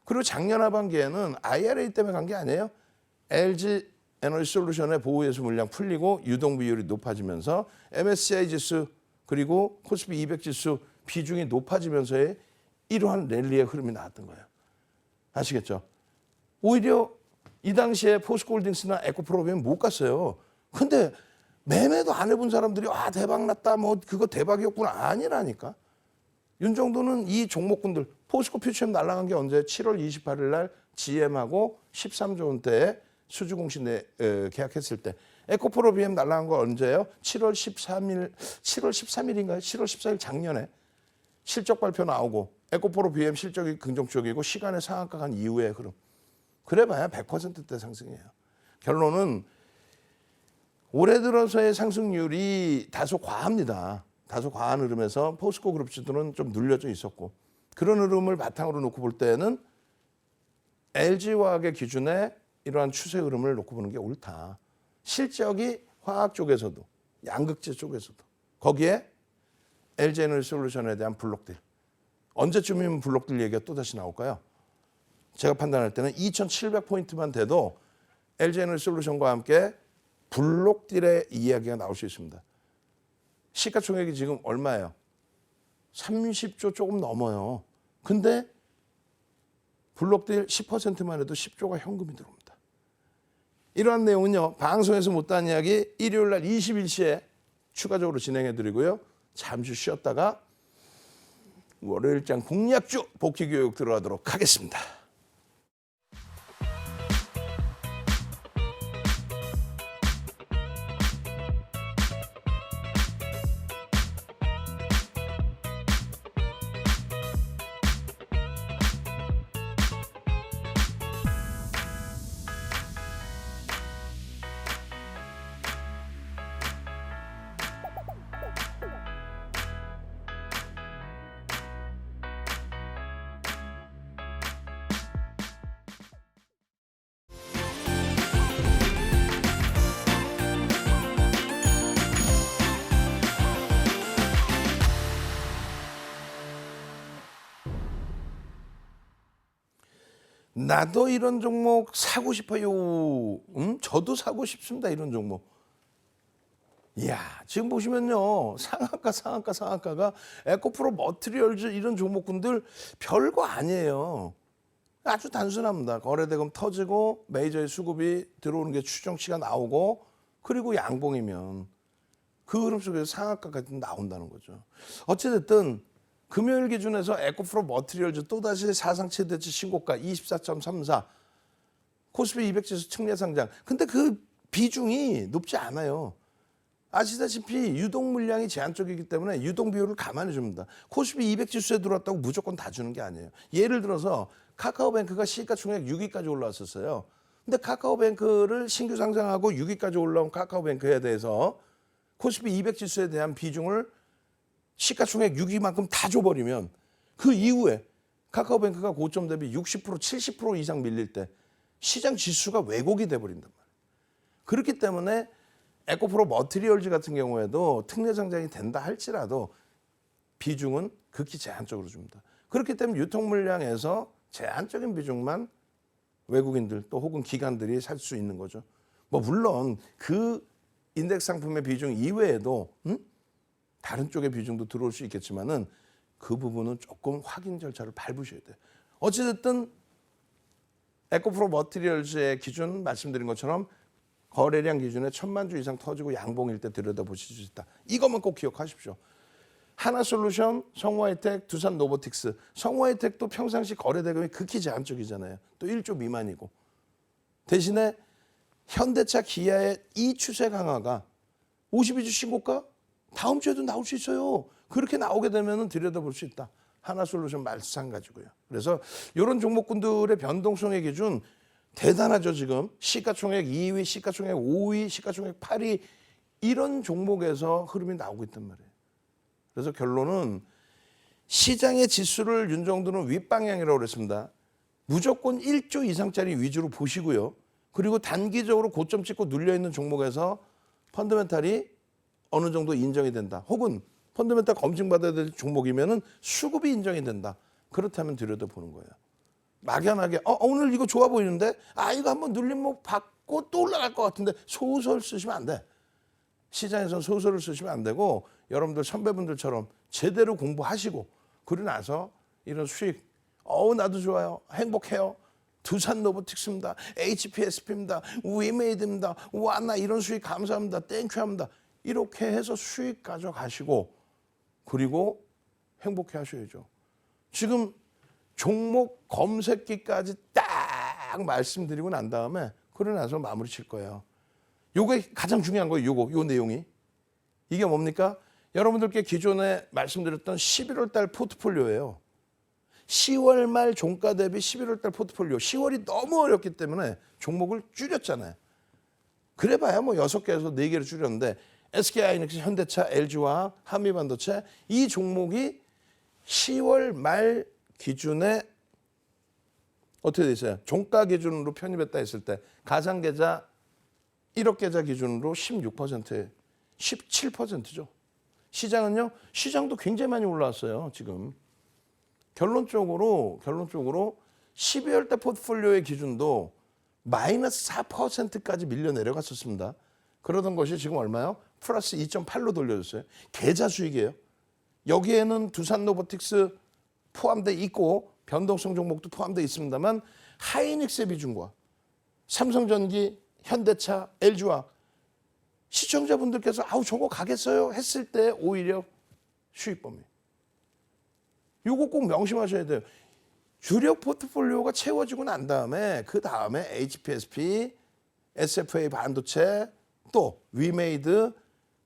그리고 작년 하반기에는 IRA 때문에 간 게 아니에요. LG 에너지 솔루션의 보호예수 물량 풀리고 유동 비율이 높아지면서 MSCI 지수 그리고 코스피 200 지수 비중이 높아지면서의 이러한 랠리의 흐름이 나왔던 거예요. 아시겠죠? 오히려 이 당시에 포스코홀딩스나 에코프로비엔 못 갔어요. 근데 매매도 안 해본 사람들이 와 대박 났다 뭐 그거 대박이었구나 아니라니까. 윤 정도는 이 종목군들 포스코 퓨처엠 날아간 게 언제 7월 28일 날 GM하고 13조 원대에 수주공시 계약했을 때 에코프로 BM 날아간 거 언제예요? 7월 13일인가요? 7월 14일 작년에 실적 발표 나오고 에코프로 BM 실적이 긍정적이고 시간의 상한가 간 이후의 흐름. 그래봐야 100%대 상승이에요. 결론은 올해 들어서의 상승률이 다소 과합니다. 다소 과한 흐름에서 포스코 그룹 주들은 좀 눌려져 있었고 그런 흐름을 바탕으로 놓고 볼 때는 LG화학의 기준에 이러한 추세 흐름을 놓고 보는 게 옳다. 실적이 화학 쪽에서도 양극재 쪽에서도 거기에 LG에너지솔루션에 대한 블록딜. 언제쯤이면 블록딜 얘기가 또다시 나올까요? 제가 판단할 때는 2,700포인트만 돼도 LG에너지솔루션과 함께 블록딜의 이야기가 나올 수 있습니다. 시가총액이 지금 얼마예요? 30조 조금 넘어요. 근데 블록딜 10%만 해도 10조가 현금이 들어옵니다. 이러한 내용은요, 방송에서 못다한 이야기 일요일 날 21시에 추가적으로 진행해 드리고요. 잠시 쉬었다가 월요일장 공약주 복귀 교육 들어가도록 하겠습니다. 나도 이런 종목 사고 싶어요. 저도 사고 싶습니다. 이런 종목. 이야, 지금 보시면요. 상한가가 에코프로 머티리얼즈 이런 종목군들 별거 아니에요. 아주 단순합니다. 거래대금 터지고 메이저의 수급이 들어오는 게 추정치가 나오고 그리고 양봉이면 그 흐름 속에서 상한가가 나온다는 거죠. 어찌됐든 금요일 기준에서 에코프로 머티리얼즈 또다시 사상 최대치 신고가 24.34 코스피 200지수 측내 상장. 근데 그 비중이 높지 않아요. 아시다시피 유동 물량이 제한적이기 때문에 유동 비율을 감안해 줍니다. 코스피 200지수에 들어왔다고 무조건 다 주는 게 아니에요. 예를 들어서 카카오뱅크가 시가총액 6위까지 올라왔었어요. 근데 카카오뱅크를 신규 상장하고 6위까지 올라온 카카오뱅크에 대해서 코스피 200지수에 대한 비중을 시가총액 6위만큼 다 줘버리면 그 이후에 카카오뱅크가 고점 대비 60%, 70% 이상 밀릴 때 시장 지수가 왜곡이 돼버린단 말이에요. 그렇기 때문에 에코프로 머티리얼즈 같은 경우에도 특례 상장이 된다 할지라도 비중은 극히 제한적으로 줍니다. 그렇기 때문에 유통 물량에서 제한적인 비중만 외국인들 또 혹은 기관들이 살 수 있는 거죠. 뭐 물론 그 인덱스 상품의 비중 이외에도 다른 쪽의 비중도 들어올 수 있겠지만은 그 부분은 조금 확인 절차를 밟으셔야 돼요. 어찌됐든 에코프로 머티리얼즈의 기준 말씀드린 것처럼 거래량 기준에 1000만 주 이상 터지고 양봉일 때 들여다보실 수 있다. 이것만 꼭 기억하십시오. 하나솔루션, 성우하이텍, 두산노보틱스. 성우하이텍도 평상시 거래 대금이 극히 제한적이잖아요. 또 1조 미만이고. 대신에 현대차, 기아의 이 추세 강화가 52주 신고가 다음 주에도 나올 수 있어요. 그렇게 나오게 되면 들여다볼 수 있다. 하나솔루션 마찬가지고요. 그래서 이런 종목군들의 변동성의 기준 대단하죠. 지금 시가총액 2위, 시가총액 5위, 시가총액 8위 이런 종목에서 흐름이 나오고 있단 말이에요. 그래서 결론은 시장의 지수를 윤정두는 윗방향이라고 그랬습니다. 무조건 1조 이상짜리 위주로 보시고요. 그리고 단기적으로 고점 찍고 눌려있는 종목에서 펀더멘탈이 어느 정도 인정이 된다. 혹은 펀더멘탈 검증받아야 될 종목이면은 수급이 인정이 된다. 그렇다면 들여다보는 거예요. 막연하게 오늘 이거 좋아 보이는데 이거 한번 눌림목 받고 또 올라갈 것 같은데 소설 쓰시면 안 돼. 시장에서는 소설을 쓰시면 안 되고 여러분들 선배분들처럼 제대로 공부하시고 그러고 나서 이런 수익 나도 좋아요. 행복해요. 두산노보틱스입니다. HPSP입니다. 위메이드입니다. 와나 이런 수익 감사합니다. 땡큐합니다. 이렇게 해서 수익 가져가시고 그리고 행복해 하셔야죠. 지금 종목 검색기까지 딱 말씀드리고 난 다음에 그러고 나서 마무리 칠 거예요. 요게 가장 중요한 거예요. 요 내용이. 이게 뭡니까? 여러분들께 기존에 말씀드렸던 11월 달 포트폴리오예요. 10월 말 종가 대비 11월 달 포트폴리오. 10월이 너무 어렵기 때문에 종목을 줄였잖아요. 그래봐야 뭐 6개에서 4개를 줄였는데 SK하이닉스, 현대차, LG화학, 한미반도체 이 종목이 10월 말 기준에 어떻게 돼 있어요? 종가 기준으로 편입했다 했을 때 가상계좌 1억 계좌 기준으로 16%, 17%죠. 시장은요? 시장도 굉장히 많이 올라왔어요. 지금. 결론적으로 12월 달 포트폴리오의 기준도 마이너스 4%까지 밀려 내려갔었습니다. 그러던 것이 지금 얼마요? 플러스 2.8로 돌려줬어요. 계좌 수익이에요. 여기에는 두산 로보틱스 포함돼 있고 변동성 종목도 포함돼 있습니다만 하이닉스의 비중과 삼성전기, 현대차, LG화학 시청자분들께서 아우 저거 가겠어요 했을 때 오히려 수익 범위. 요거 꼭 명심하셔야 돼요. 주력 포트폴리오가 채워지고 난 다음에 그 다음에 HPSP, SFA 반도체 또 위메이드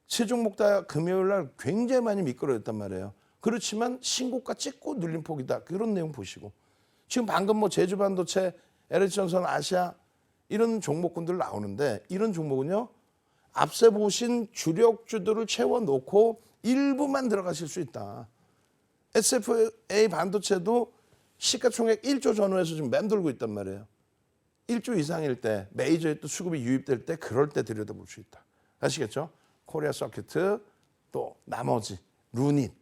세 종목 다 금요일 날 굉장히 많이 미끄러졌단 말이에요. 그렇지만 신고가 찍고 눌림폭이다. 그런 내용 보시고 지금 방금 뭐 제주반도체, LH전선, 아시아 이런 종목군들 나오는데 이런 종목은요. 앞서 보신 주력주들을 채워놓고 일부만 들어가실 수 있다. SFA 반도체도 시가총액 1조 전후에서 지금 맴돌고 있단 말이에요. 1조 이상일 때 메이저에 또 수급이 유입될 때 그럴 때 들여다볼 수 있다. 아시겠죠? 코리아 서큐트 또 나머지 루닛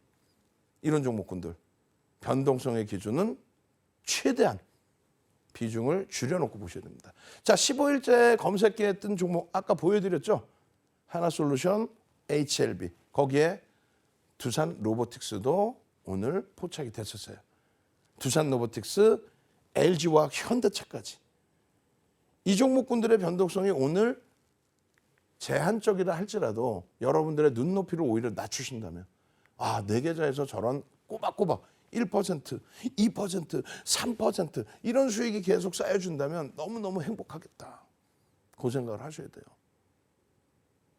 이런 종목군들 변동성의 기준은 최대한 비중을 줄여놓고 보셔야 됩니다. 자, 15일째 검색기에 뜬 종목 아까 보여드렸죠? 하나솔루션, HLB 거기에 두산 로보틱스도 오늘 포착이 됐었어요. 두산 로보틱스, LG화학, 현대차까지. 이 종목군들의 변동성이 오늘 제한적이라 할지라도 여러분들의 눈높이를 오히려 낮추신다면 내 계좌에서 저런 꼬박꼬박 1%, 2%, 3% 이런 수익이 계속 쌓여준다면 너무너무 행복하겠다. 그 생각을 하셔야 돼요.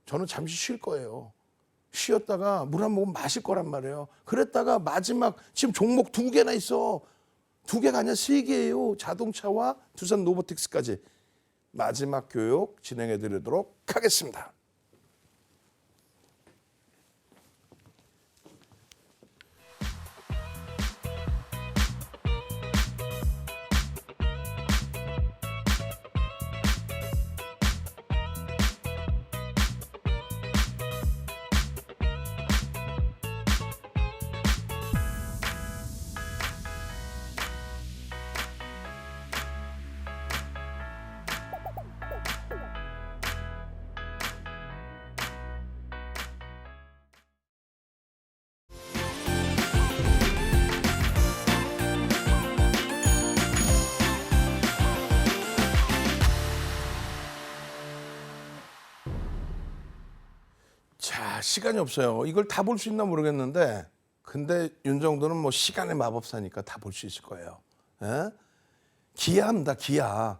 저는 잠시 쉴 거예요. 쉬었다가 물 한 모금 마실 거란 말이에요. 그랬다가 마지막 지금 종목 2개나 있어. 2개가 아니라 3개예요. 자동차와 두산 로보틱스까지. 마지막 교육 진행해 드리도록 하겠습니다. 자, 시간이 없어요. 이걸 다 볼 수 있나 모르겠는데 근데 윤정도는 뭐 시간의 마법사니까 다 볼 수 있을 거예요. 예? 기아입니다. 기아.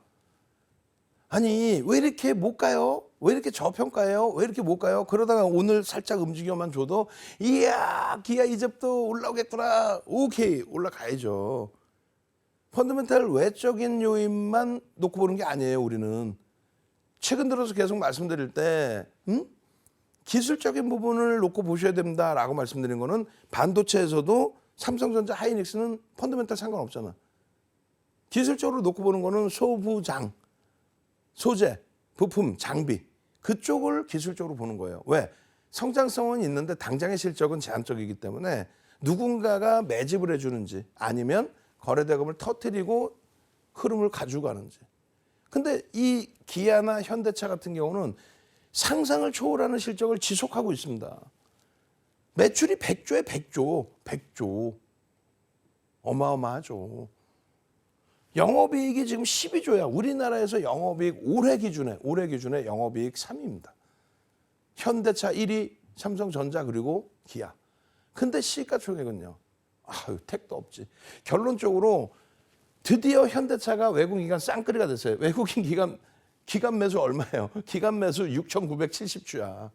아니 왜 이렇게 못 가요? 왜 이렇게 저평가해요? 왜 이렇게 못 가요? 그러다가 오늘 살짝 움직여만 줘도 이야 기아 이제부터 올라오겠구나. 오케이 올라가야죠. 펀더멘탈 외적인 요인만 놓고 보는 게 아니에요. 우리는. 최근 들어서 계속 말씀드릴 때 기술적인 부분을 놓고 보셔야 된다라고 말씀드린 거는 반도체에서도 삼성전자, 하이닉스는 펀더멘탈 상관없잖아. 기술적으로 놓고 보는 거는 소부장, 소재, 부품, 장비 그쪽을 기술적으로 보는 거예요. 왜? 성장성은 있는데 당장의 실적은 제한적이기 때문에 누군가가 매집을 해주는지 아니면 거래대금을 터뜨리고 흐름을 가지고 가는지. 근데 이 기아나 현대차 같은 경우는 상상을 초월하는 실적을 지속하고 있습니다. 매출이 100조에 100조. 어마어마하죠. 영업이익이 지금 12조야. 우리나라에서 영업이익 올해 기준에 영업이익 3위입니다. 현대차 1위, 삼성전자 그리고 기아. 근데 시가총액은요. 택도 없지. 결론적으로 드디어 현대차가 외국인기관 쌍끌이가 됐어요. 외국인 기관 매수 얼마예요? 기관 매수 6,970주야.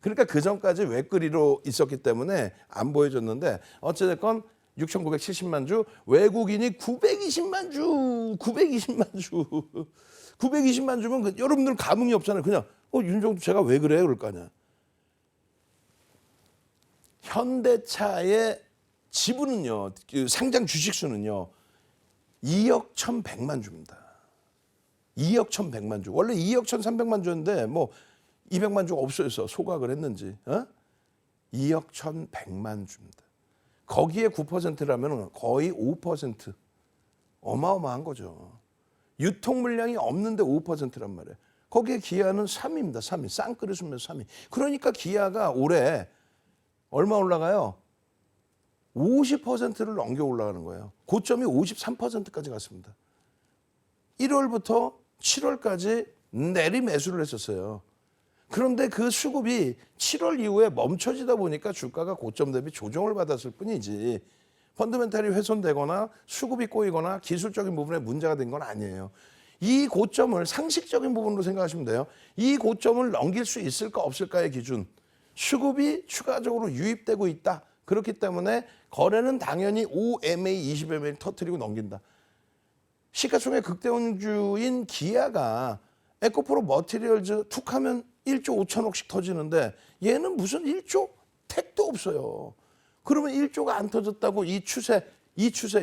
그러니까 그 전까지 외끌이로 있었기 때문에 안 보여줬는데 어찌됐건 6,970만 주, 외국인이 920만 주. 920만 주면 여러분들 감흥이 없잖아요. 그냥 윤정도 제가 왜 그래요? 그럴 거 아니야. 현대차의 지분은요, 상장 주식수는요, 2억 1,100만 주입니다. 2억 1,100만 주. 원래 2억 1,300만 주였는데 뭐 200만 주가 없어져서 소각을 했는지 2억 1,100만 주입니다. 거기에 9%라면 거의 5%. 어마어마한 거죠. 유통 물량이 없는데 5%란 말이에요. 거기에 기아는 3위입니다. 3위. 쌍끌이 순면서 3위. 그러니까 기아가 올해 얼마 올라가요? 50%를 넘겨 올라가는 거예요. 고점이 53%까지 갔습니다. 1월부터 7월까지 내리 매수를 했었어요. 그런데 그 수급이 7월 이후에 멈춰지다 보니까 주가가 고점 대비 조정을 받았을 뿐이지 펀더멘탈이 훼손되거나 수급이 꼬이거나 기술적인 부분에 문제가 된 건 아니에요. 이 고점을 상식적인 부분으로 생각하시면 돼요. 이 고점을 넘길 수 있을까 없을까의 기준. 수급이 추가적으로 유입되고 있다. 그렇기 때문에 거래는 당연히 5MA, 20MA를 터뜨리고 넘긴다. 시가총액 극대원주인 기아가 에코프로 머티리얼즈 툭하면 1조 5천억씩 터지는데 얘는 무슨 1조 택도 없어요. 그러면 1조가 안 터졌다고 이 추세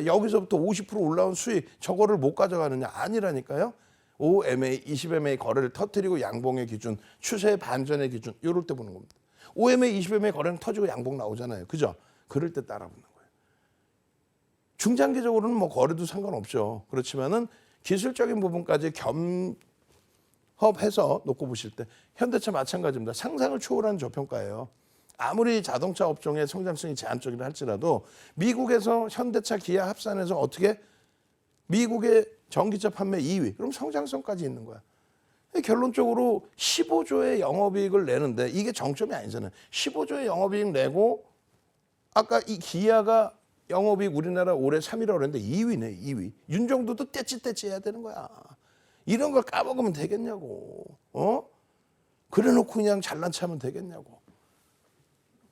여기서부터 50% 올라온 수익 저거를 못 가져가느냐? 아니라니까요. 5MA, 20MA 거래를 터뜨리고 양봉의 기준, 추세 반전의 기준 이럴 때 보는 겁니다. 5MA, 20MA 거래는 터지고 양봉 나오잖아요. 그죠? 그럴 때 따라붙는 거예요. 중장기적으로는 뭐 거래도 상관없죠. 그렇지만은 기술적인 부분까지 겸합해서 놓고 보실 때 현대차 마찬가지입니다. 상상을 초월한 저평가예요. 아무리 자동차 업종의 성장성이 제한적이라 할지라도 미국에서 현대차, 기아 합산해서 어떻게 미국의 전기차 판매 2위. 그럼 성장성까지 있는 거야. 결론적으로 15조의 영업이익을 내는데 이게 정점이 아니잖아요. 15조의 영업이익 내고 아까 이 기아가 영업이익 우리나라 올해 3위라고 그랬는데 2위네. 2위. 윤정도도 떼찌떼찌 해야 되는 거야. 이런 걸 까먹으면 되겠냐고. 그래놓고 그냥 잘난 체하면 되겠냐고.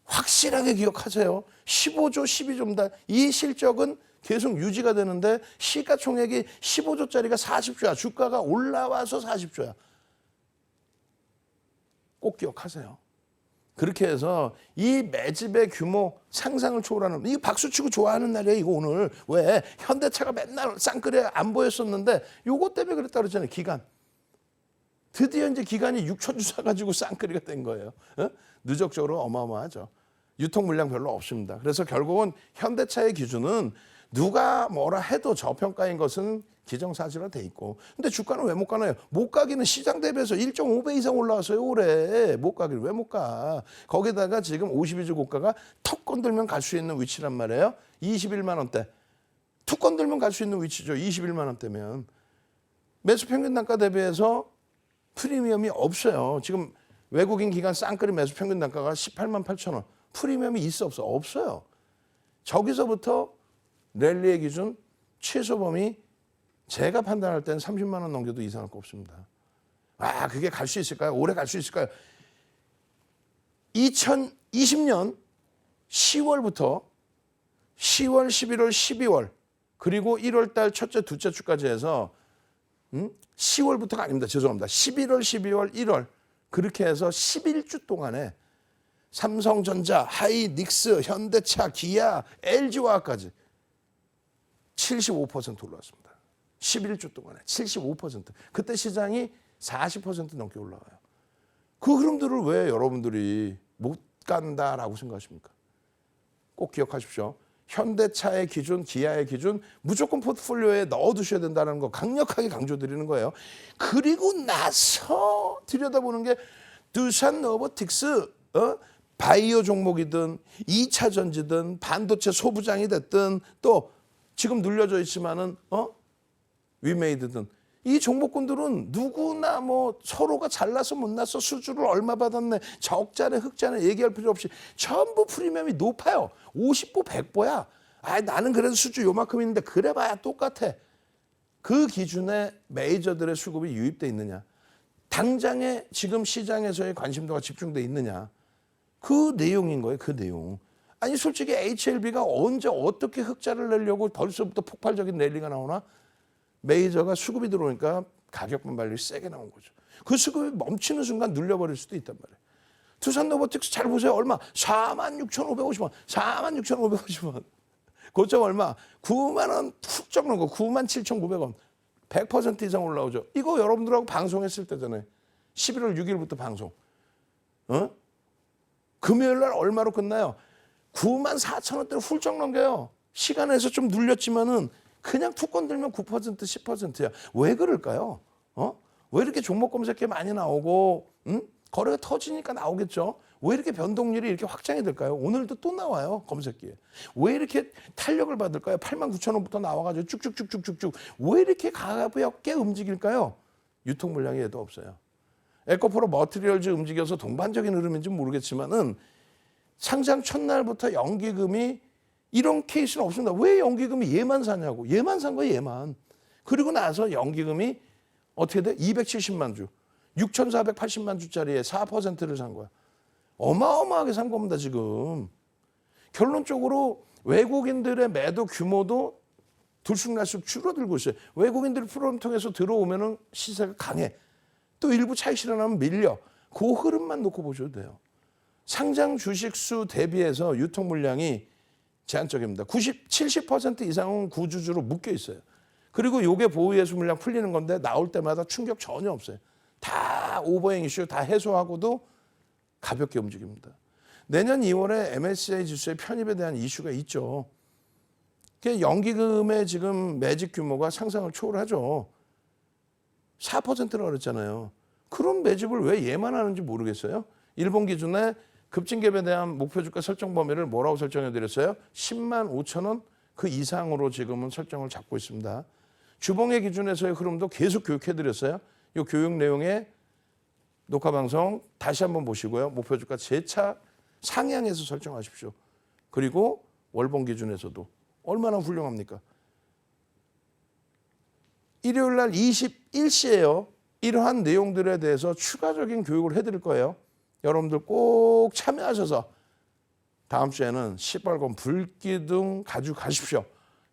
확실하게 기억하세요. 15조, 12조입니다. 이 실적은 계속 유지가 되는데 시가총액이 15조짜리가 40조야. 주가가 올라와서 40조야. 꼭 기억하세요. 그렇게 해서 이 매집의 규모 상상을 초월하는 이거 박수치고 좋아하는 날이에요. 이거 오늘. 왜? 현대차가 맨날 쌍끌에 안 보였었는데 요거 때문에 그랬다 그랬잖아요. 기간. 드디어 이제 기간이 6천 주 사가지고 쌍끌이가 된 거예요. 누적적으로 어마어마하죠. 유통 물량 별로 없습니다. 그래서 결국은 현대차의 기준은 누가 뭐라 해도 저평가인 것은 기정사실화 돼 있고. 근데 주가는 왜 못 가나요? 못 가기는 시장 대비해서 1.5배 이상 올라왔어요. 올해. 못 가기를 왜 못 가? 거기다가 지금 52주 고가가 턱 건들면 갈 수 있는 위치란 말이에요. 21만 원대. 툭 건들면 갈 수 있는 위치죠. 21만 원대면. 매수 평균 단가 대비해서 프리미엄이 없어요. 지금 외국인 기관 쌍끌이 매수 평균 단가가 18만 8천 원. 프리미엄이 있어 없어? 없어요. 저기서부터 랠리의 기준 최소 범위 제가 판단할 때는 30만 원 넘겨도 이상할 거 없습니다. 아, 그게 갈 수 있을까요? 올해 갈 수 있을까요? 2020년 10월부터 10월, 11월, 12월 그리고 1월 달 첫째, 둘째 주까지 해서 10월부터가 아닙니다. 죄송합니다. 11월, 12월, 1월 그렇게 해서 11주 동안에 삼성전자, 하이닉스, 현대차, 기아, LG화학까지 75% 올라왔습니다. 11주 동안에 75%. 그때 시장이 40% 넘게 올라가요. 그 흐름들을 왜 여러분들이 못 간다라고 생각하십니까? 꼭 기억하십시오. 현대차의 기준, 기아의 기준 무조건 포트폴리오에 넣어두셔야 된다는 거 강력하게 강조드리는 거예요. 그리고 나서 들여다보는 게 두산 로보틱스, 바이오 종목이든 2차 전지든 반도체 소부장이 됐든 또 지금 눌려져 있지만은 위메이드든 이 종목군들은 누구나 뭐 서로가 잘나서 못나서 수주를 얼마 받았네 적자네 흑자네 얘기할 필요 없이 전부 프리미엄이 높아요. 50보 100보야. 아, 나는 그래도 수주 요만큼 있는데 그래봐야 똑같아. 그 기준에 메이저들의 수급이 유입돼 있느냐. 당장에 지금 시장에서의 관심도가 집중돼 있느냐. 그 내용인 거예요. 그 내용. 아니 솔직히 HLB가 언제 어떻게 흑자를 내려고 벌써부터 폭발적인 랠리가 나오나? 메이저가 수급이 들어오니까 가격 반발이 세게 나온 거죠. 그 수급이 멈추는 순간 눌려버릴 수도 있단 말이에요. 두산 로보틱스 잘 보세요. 얼마? 46,550원. 46,550원. 고점 얼마? 9만 원 훌쩍 넘은 거. 97,900원. 100% 이상 올라오죠. 이거 여러분들하고 방송했을 때잖아요. 11월 6일부터 방송. 금요일 날 얼마로 끝나요? 94,000원대를 훌쩍 넘겨요. 시간에서 좀 눌렸지만은 그냥 툭 건들면 9% 10%야. 왜 그럴까요? 왜 이렇게 종목 검색에 많이 나오고 거래가 터지니까 나오겠죠. 왜 이렇게 변동률이 이렇게 확장이 될까요? 오늘도 또 나와요. 검색기에. 왜 이렇게 탄력을 받을까요? 89,000원부터 나와가지고 쭉쭉쭉쭉쭉쭉. 왜 이렇게 가볍게 움직일까요? 유통 물량이 얘도 없어요. 에코프로 머티리얼즈 움직여서 동반적인 흐름인지 모르겠지만은 상장 첫날부터 연기금이 이런 케이스는 없습니다. 왜 연기금이 얘만 사냐고. 얘만 산 거예요, 얘만. 그리고 나서 연기금이 어떻게 돼? 270만 주. 6,480만 주짜리에 4%를 산 거야. 어마어마하게 산 겁니다, 지금. 결론적으로 외국인들의 매도 규모도 들쑥날쑥 줄어들고 있어요. 외국인들이 프로그램 통해서 들어오면은 시세가 강해. 또 일부 차익 실현하면 밀려. 그 흐름만 놓고 보셔도 돼요. 상장 주식 수 대비해서 유통 물량이 제한적입니다. 70% 이상은 구주주로 묶여 있어요. 그리고 요게 보유예수 물량 풀리는 건데 나올 때마다 충격 전혀 없어요. 다 오버행 이슈 다 해소하고도 가볍게 움직입니다. 내년 2월에 MSCI 지수의 편입에 대한 이슈가 있죠. 연기금의 지금 매집 규모가 상상을 초월하죠. 4%라고 그랬잖아요. 그런 매집을 왜 얘만 하는지 모르겠어요. 일본 기준에 급증갭에 대한 목표 주가 설정 범위를 뭐라고 설정해 드렸어요? 10만 5천 원 그 이상으로 지금은 설정을 잡고 있습니다. 주봉의 기준에서의 흐름도 계속 교육해 드렸어요. 이 교육 내용의 녹화 방송 다시 한번 보시고요. 목표 주가 재차 상향해서 설정하십시오. 그리고 월봉 기준에서도 얼마나 훌륭합니까? 일요일 날 21시에요. 이러한 내용들에 대해서 추가적인 교육을 해드릴 거예요. 여러분들 꼭 참여하셔서 다음 주에는 시뻘건 불기둥 가져가십시오.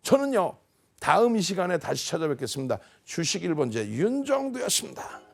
저는요, 다음 이 시간에 다시 찾아뵙겠습니다. 주식 1번째 윤정두였습니다.